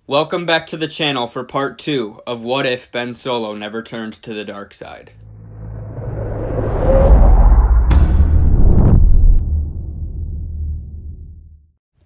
Welcome back to the channel for part 2 of What If Ben Solo Never Turned to the Dark Side.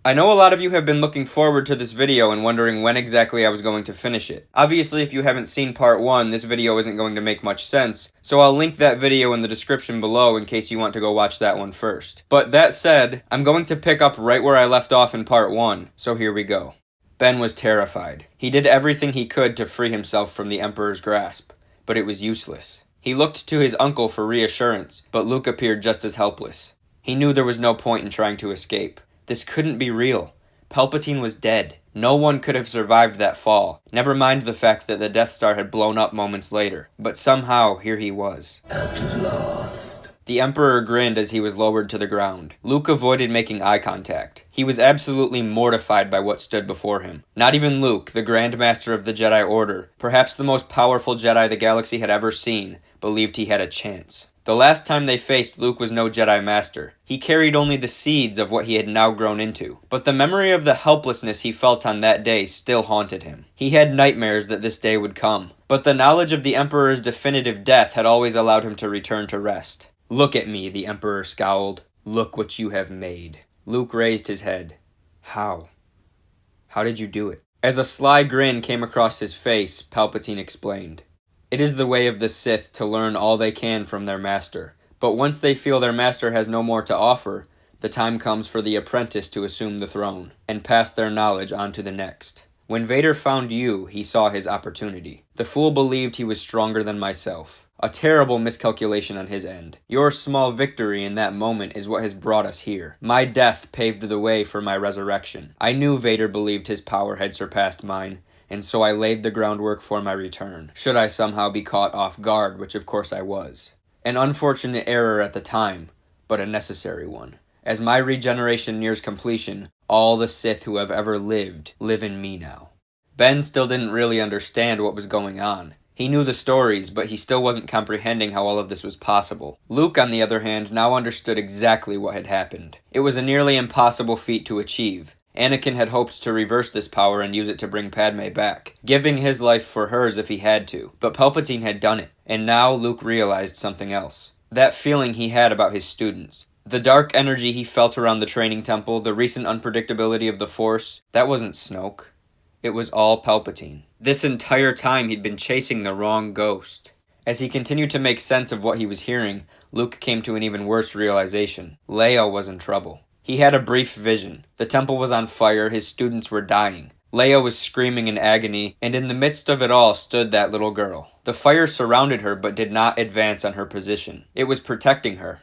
I know a lot of you have been looking forward to this video and wondering when exactly I was going to finish it. Obviously, if you haven't seen part 1, this video isn't going to make much sense, so I'll link that video in the description below in case you want to go watch that one first. But that said, I'm going to pick up right where I left off in part 1, so here we go. Ben was terrified. He did everything he could to free himself from the Emperor's grasp, but it was useless. He looked to his uncle for reassurance, but Luke appeared just as helpless. He knew there was no point in trying to escape. This couldn't be real. Palpatine was dead. No one could have survived that fall, never mind the fact that the Death Star had blown up moments later. But somehow, here he was. At last. The Emperor grinned as he was lowered to the ground. Luke avoided making eye contact. He was absolutely mortified by what stood before him. Not even Luke, the Grand Master of the Jedi Order, perhaps the most powerful Jedi the galaxy had ever seen, believed he had a chance. The last time they faced, Luke was no Jedi Master. He carried only the seeds of what he had now grown into. But the memory of the helplessness he felt on that day still haunted him. He had nightmares that this day would come. But the knowledge of the Emperor's definitive death had always allowed him to return to rest. "Look at me," the Emperor scowled. "Look what you have made." Luke raised his head. How? How did you do it? As a sly grin came across his face, Palpatine explained. It is the way of the Sith to learn all they can from their master. But once they feel their master has no more to offer, the time comes for the apprentice to assume the throne, and pass their knowledge on to the next. When Vader found you, he saw his opportunity. The fool believed he was stronger than myself. A terrible miscalculation on his end. Your small victory in that moment is what has brought us here. My death paved the way for my resurrection. I knew Vader believed his power had surpassed mine, and so I laid the groundwork for my return, should I somehow be caught off guard, which of course I was. An unfortunate error at the time, but a necessary one. As my regeneration nears completion, all the Sith who have ever lived live in me now. Ben still didn't really understand what was going on. He knew the stories, but he still wasn't comprehending how all of this was possible. Luke, on the other hand, now understood exactly what had happened. It was a nearly impossible feat to achieve. Anakin had hoped to reverse this power and use it to bring Padme back, giving his life for hers if he had to. But Palpatine had done it, and now Luke realized something else. That feeling he had about his students. The dark energy he felt around the training temple, the recent unpredictability of the Force, that wasn't Snoke. It was all Palpatine. This entire time he'd been chasing the wrong ghost. As he continued to make sense of what he was hearing, Luke came to an even worse realization. Leia was in trouble. He had a brief vision. The temple was on fire, his students were dying. Leia was screaming in agony, and in the midst of it all stood that little girl. The fire surrounded her but did not advance on her position. It was protecting her.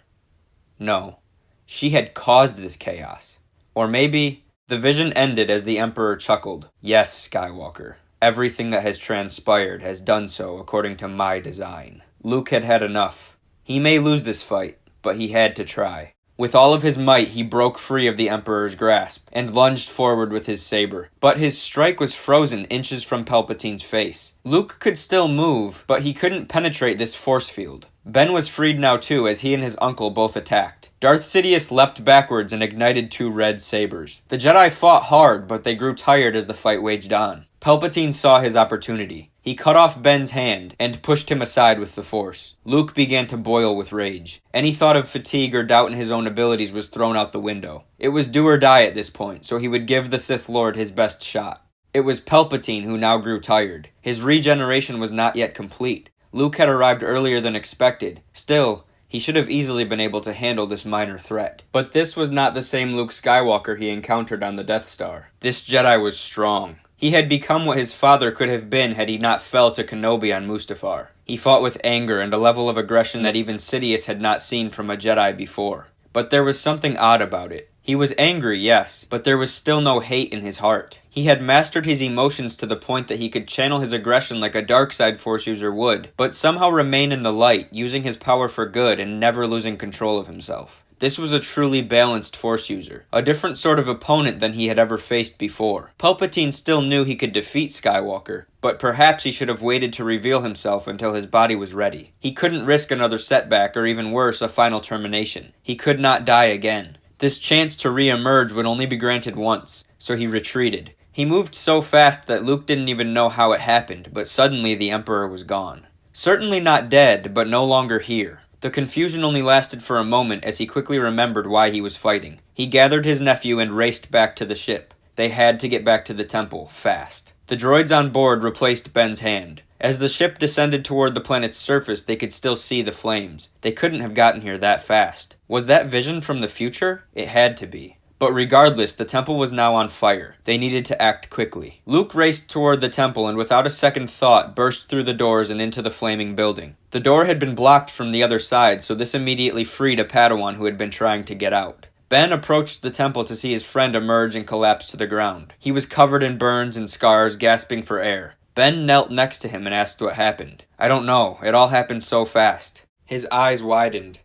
No, she had caused this chaos. Or maybe... The vision ended as the Emperor chuckled. Yes, Skywalker. Everything that has transpired has done so according to my design. Luke had had enough. He may lose this fight, but he had to try. With all of his might, he broke free of the Emperor's grasp and lunged forward with his saber. But his strike was frozen inches from Palpatine's face. Luke could still move, but he couldn't penetrate this force field. Ben was freed now too, as he and his uncle both attacked. Darth Sidious leapt backwards and ignited 2 red sabers. The Jedi fought hard, but they grew tired as the fight waged on. Palpatine saw his opportunity. He cut off Ben's hand and pushed him aside with the Force. Luke began to boil with rage. Any thought of fatigue or doubt in his own abilities was thrown out the window. It was do or die at this point, so he would give the Sith Lord his best shot. It was Palpatine who now grew tired. His regeneration was not yet complete. Luke had arrived earlier than expected. Still, he should have easily been able to handle this minor threat. But this was not the same Luke Skywalker he encountered on the Death Star. This Jedi was strong. He had become what his father could have been had he not fell to Kenobi on Mustafar. He fought with anger and a level of aggression that even Sidious had not seen from a Jedi before. But there was something odd about it. He was angry, yes, but there was still no hate in his heart. He had mastered his emotions to the point that he could channel his aggression like a dark side Force user would, but somehow remain in the light, using his power for good and never losing control of himself. This was a truly balanced Force user, a different sort of opponent than he had ever faced before. Palpatine still knew he could defeat Skywalker, but perhaps he should have waited to reveal himself until his body was ready. He couldn't risk another setback or even worse, a final termination. He could not die again. This chance to re-emerge would only be granted once, so he retreated. He moved so fast that Luke didn't even know how it happened, but suddenly the Emperor was gone. Certainly not dead, but no longer here. The confusion only lasted for a moment as he quickly remembered why he was fighting. He gathered his nephew and raced back to the ship. They had to get back to the temple, fast. The droids on board replaced Ben's hand. As the ship descended toward the planet's surface, they could still see the flames. They couldn't have gotten here that fast. Was that vision from the future? It had to be. But regardless, the temple was now on fire. They needed to act quickly. Luke raced toward the temple and without a second thought burst through the doors and into the flaming building. The door had been blocked from the other side, so this immediately freed a Padawan who had been trying to get out. Ben approached the temple to see his friend emerge and collapse to the ground. He was covered in burns and scars, gasping for air. Ben knelt next to him and asked what happened. I don't know. It all happened so fast. His eyes widened.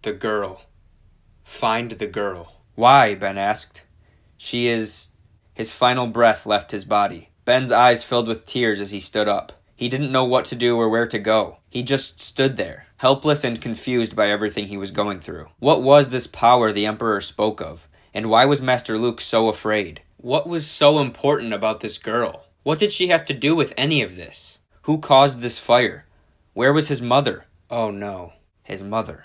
The girl. Find the girl. Why? Ben asked. She is... His final breath left his body. Ben's eyes filled with tears as he stood up. He didn't know what to do or where to go. He just stood there, helpless and confused by everything he was going through. What was this power the Emperor spoke of? And why was Master Luke so afraid? What was so important about this girl? What did she have to do with any of this? Who caused this fire? Where was his mother? Oh no, his mother.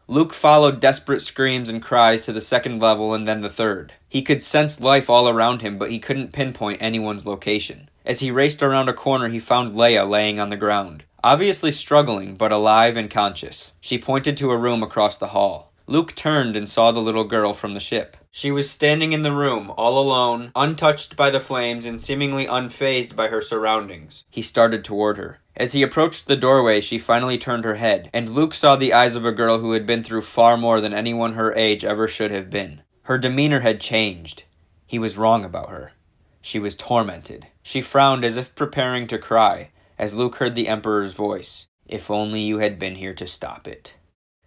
Luke followed desperate screams and cries to the second level and then the third. He could sense life all around him, but he couldn't pinpoint anyone's location. As he raced around a corner, he found Leia laying on the ground, obviously struggling, but alive and conscious. She pointed to a room across the hall. Luke turned and saw the little girl from the ship. She was standing in the room, all alone, untouched by the flames and seemingly unfazed by her surroundings. He started toward her. As he approached the doorway, she finally turned her head, and Luke saw the eyes of a girl who had been through far more than anyone her age ever should have been. Her demeanor had changed. He was wrong about her. She was tormented. She frowned as if preparing to cry, as Luke heard the Emperor's voice. If only you had been here to stop it.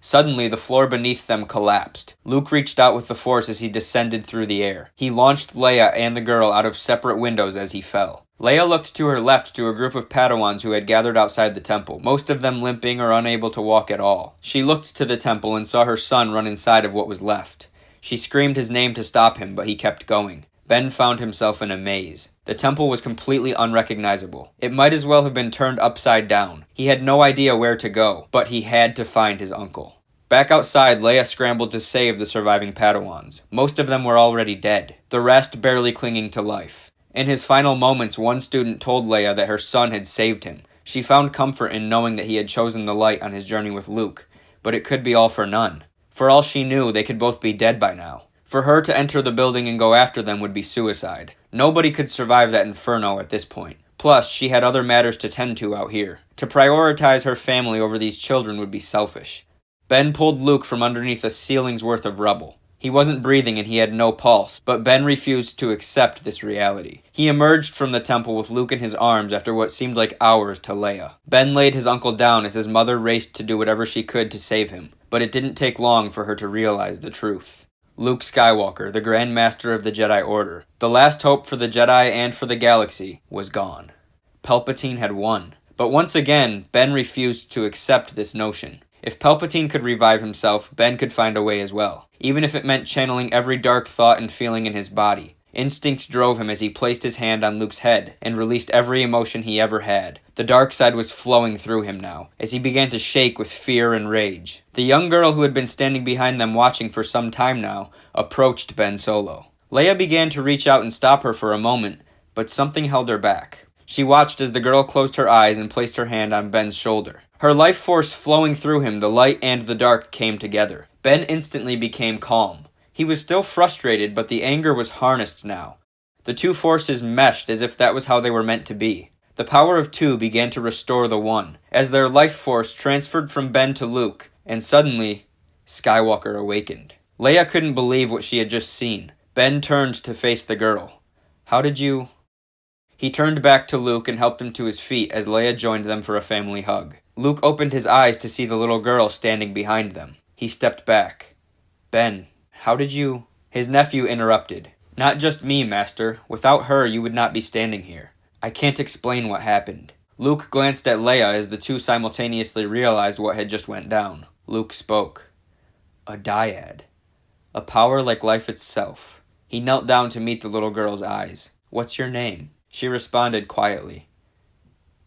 Suddenly, the floor beneath them collapsed. Luke reached out with the Force as he descended through the air. He launched Leia and the girl out of separate windows as he fell. Leia looked to her left to a group of Padawans who had gathered outside the temple, most of them limping or unable to walk at all. She looked to the temple and saw her son run inside of what was left. She screamed his name to stop him, but he kept going. Ben found himself in a maze. The temple was completely unrecognizable. It might as well have been turned upside down. He had no idea where to go, but he had to find his uncle. Back outside, Leia scrambled to save the surviving Padawans. Most of them were already dead, the rest barely clinging to life. In his final moments, one student told Leia that her son had saved him. She found comfort in knowing that he had chosen the light on his journey with Luke, but it could be all for none. For all she knew, they could both be dead by now. For her to enter the building and go after them would be suicide. Nobody could survive that inferno at this point. Plus, she had other matters to tend to out here. To prioritize her family over these children would be selfish. Ben pulled Luke from underneath a ceiling's worth of rubble. He wasn't breathing and he had no pulse, but Ben refused to accept this reality. He emerged from the temple with Luke in his arms after what seemed like hours to Leia. Ben laid his uncle down as his mother raced to do whatever she could to save him, but it didn't take long for her to realize the truth. Luke Skywalker, the Grand Master of the Jedi Order, the last hope for the Jedi and for the galaxy, was gone. Palpatine had won. But once again, Ben refused to accept this notion. If Palpatine could revive himself, Ben could find a way as well, even if it meant channeling every dark thought and feeling in his body. Instinct drove him as he placed his hand on Luke's head and released every emotion he ever had. The dark side was flowing through him now, as he began to shake with fear and rage. The young girl who had been standing behind them watching for some time now approached Ben Solo. Leia began to reach out and stop her for a moment, but something held her back. She watched as the girl closed her eyes and placed her hand on Ben's shoulder. Her life force flowing through him, the light and the dark came together. Ben instantly became calm. He was still frustrated, but the anger was harnessed now. The two forces meshed as if that was how they were meant to be. The power of two began to restore the one, as their life force transferred from Ben to Luke, and suddenly, Skywalker awakened. Leia couldn't believe what she had just seen. Ben turned to face the girl. How did you... He turned back to Luke and helped him to his feet as Leia joined them for a family hug. Luke opened his eyes to see the little girl standing behind them. He stepped back. Ben, how did you... His nephew interrupted. Not just me, Master. Without her, you would not be standing here. I can't explain what happened. Luke glanced at Leia as the two simultaneously realized what had just went down. Luke spoke. A dyad. A power like life itself. He knelt down to meet the little girl's eyes. "What's your name?" She responded quietly,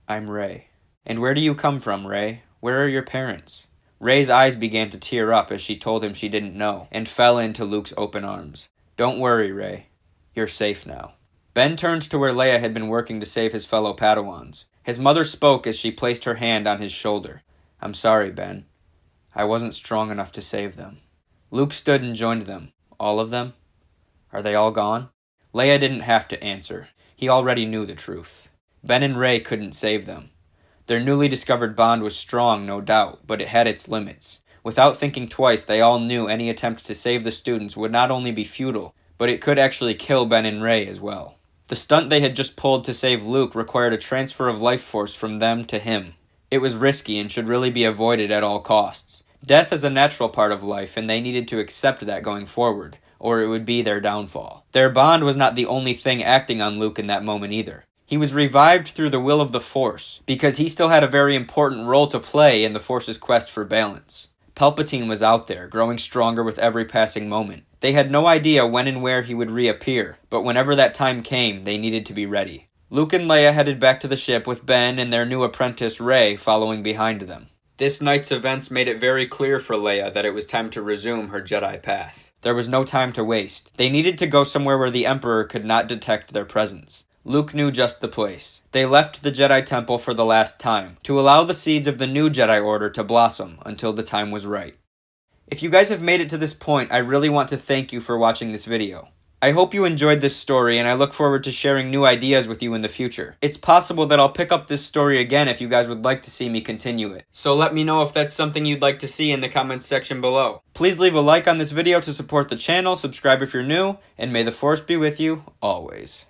"I'm Rey." "And where do you come from, Rey? Where are your parents?" Rey's eyes began to tear up as she told him she didn't know, and fell into Luke's open arms. "Don't worry, Rey. You're safe now." Ben turned to where Leia had been working to save his fellow Padawans. His mother spoke as she placed her hand on his shoulder. "I'm sorry, Ben. I wasn't strong enough to save them." Luke stood and joined them. "All of them? Are they all gone?" Leia didn't have to answer. He already knew the truth. Ben and Rey couldn't save them. Their newly discovered bond was strong, no doubt, but it had its limits. Without thinking twice, they all knew any attempt to save the students would not only be futile, but it could actually kill Ben and Rey as well. The stunt they had just pulled to save Luke required a transfer of life force from them to him. It was risky and should really be avoided at all costs. Death is a natural part of life, and they needed to accept that going forward, or it would be their downfall. Their bond was not the only thing acting on Luke in that moment either. He was revived through the will of the Force, because he still had a very important role to play in the Force's quest for balance. Palpatine was out there, growing stronger with every passing moment. They had no idea when and where he would reappear, but whenever that time came, they needed to be ready. Luke and Leia headed back to the ship with Ben and their new apprentice Rey following behind them. This night's events made it very clear for Leia that it was time to resume her Jedi path. There was no time to waste. They needed to go somewhere where the Emperor could not detect their presence. Luke knew just the place. They left the Jedi Temple for the last time, to allow the seeds of the new Jedi Order to blossom until the time was right. If you guys have made it to this point, I really want to thank you for watching this video. I hope you enjoyed this story, and I look forward to sharing new ideas with you in the future. It's possible that I'll pick up this story again if you guys would like to see me continue it. So let me know if that's something you'd like to see in the comments section below. Please leave a like on this video to support the channel, subscribe if you're new, and may the Force be with you always.